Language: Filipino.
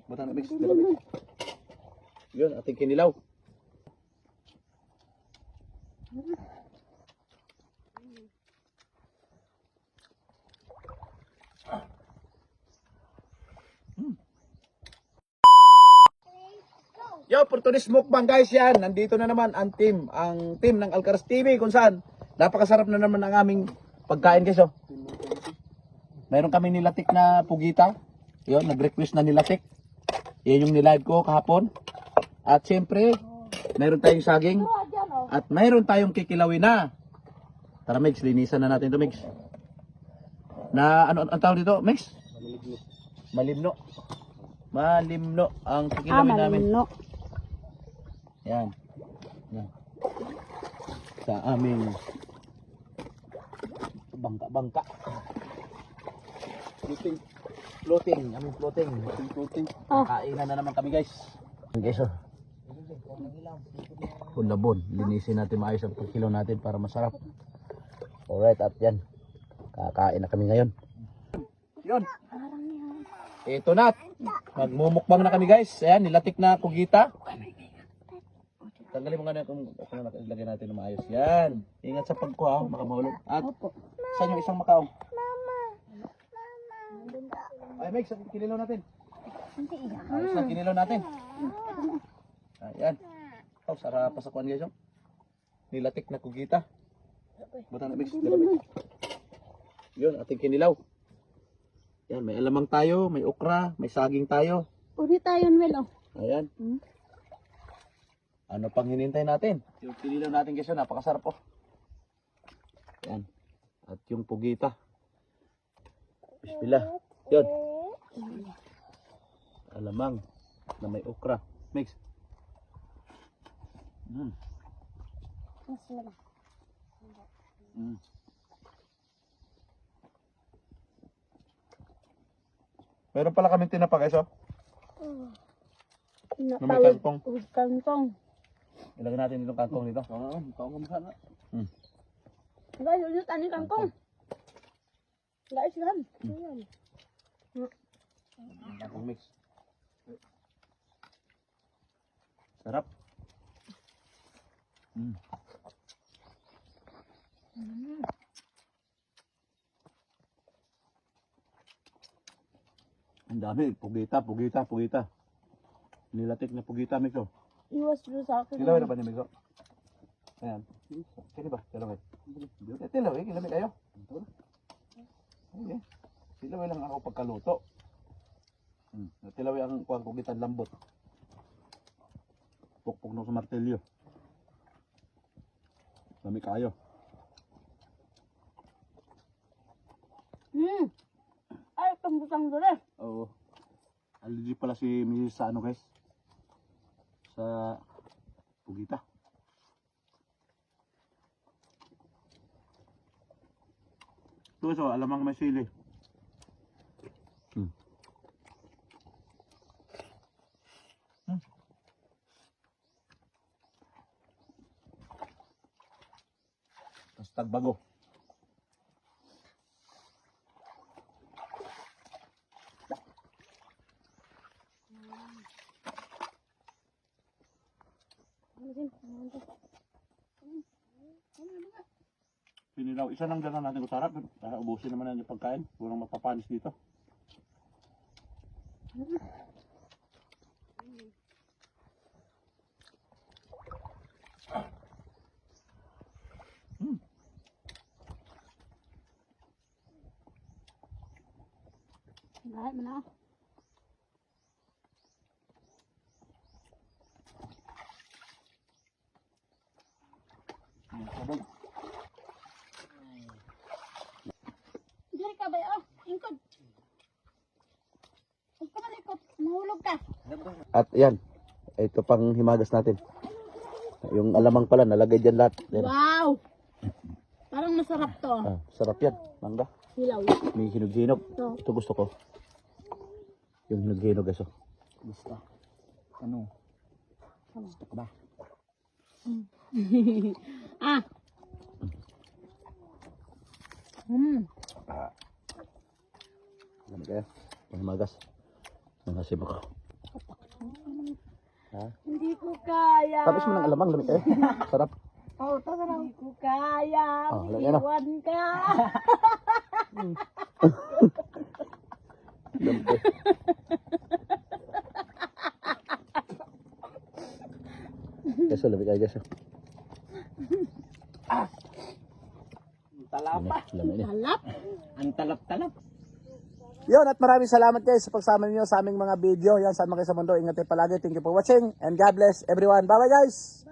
Buta na mix. Yun, ating kinilaw. Yo, for today's mukbang guys, yan. Nandito na naman ang team ng Alcaraz TV kung saan napakasarap na naman ang aming pagkain guys. Oh. Mayroon kami nilatik na pugita. Yun, nag-request na nilatik. Yan yung nilive ko kahapon. At siyempre, mayroon tayong saging. At mayroon tayong kikilawin na. Tara Megs, linisan na natin ito Megs. Na ano ang tawag dito Megs? Malimno. Malimno ang kikilawin namin. Malimno. Yan. Yan. Sa aming bangka. Floating. Aming floating. Kainan na naman kami guys. Guys oh. Labon. Linisin natin maayos ang pagkilaw natin para masarap. Alright, at yan. Kakain na kami ngayon. Yun. Ito na. Magmumukbang na kami guys. Ayan, nilatik na kugita. Tanggalin mo nga na kung ilagay natin na maayos. Yan. Ingat sa pagkuha, makamahulog. At saan yung isang makaong? Ay, Meg, saan kinilaw natin? Ayos na kinilaw natin. Ayan. Oh, sarap pa sa kuwan guys. Nilatik na kugita. Buta na Meg. Yun, ating kinilaw. Yan, may alamang tayo, may okra, may saging tayo. Uri tayo, Noel. Ayan. Ano pang hinintay natin? Yung kinilaw natin guys, napakasarap po. Yan. At yung pugita. Bismillah. Yun. Alamang na may okra. Mix. Meron pala kaming tinapa guys, oh. Na may kangkong. Kangkong. Ilagay natin itong kangkong dito. Oo, kangkong sana. Guys, ulit ani kangkong. Guys, yan. Kangkong mix. Sarap. Ang dami, pugita. Nilatik na pugita, Miko. Iwas dulu sa akin. Kilawin na ba ni Miko? Ayan. Sino ba? Kilawin. Kilawin, kilawin kayo. Okay. Kilawin lang ako pagkaluto. Kilawin ang kuwang pugitan lambot. Pukpuk na sa martelyo. Dami kayo. Ay, pambutang dure. Oo. Allergy pala si Mrs. sa ano guys? Sa pugita. Ito so, alamang may sili. Tapos tagbago. Pinilaw, isa lang dala natin kusarap. Ubusin naman yung pagkain. Walang mapapanis dito. Lahat mo na. Sabay. Diri ka ba? Ingkod. Huwag ka malikot. Mahulog ka. At yan, ito pang himagas natin. Yung alamang pala, nalagay dyan lahat. Yan. Wow! Parang masarap to. Sarap yan, mangga. Hilaw. May hinog-hinog. Ito. Ito gusto ko. Yung hinog-hinog guys. Gusto. Ano? Gusto ko ba? Ah. Alam kaya, panghimagas. Nangasim ako. Ha? Hindi ko kaya. Tapos mo ng alamang, lamig kayo. Sarap. Hindi ko kaya. Oh, lagyan na. Iwan ka. Lamig. Keso, lamig kayo keso. Talapa. Lamig niya. Talap. Ang talap-talap. Yun, at maraming salamat guys sa pagsama niyo sa aming mga video. Yan, sama kayo sa mundo. Ingat kayo palagi. Thank you for watching. And God bless everyone. Bye bye guys!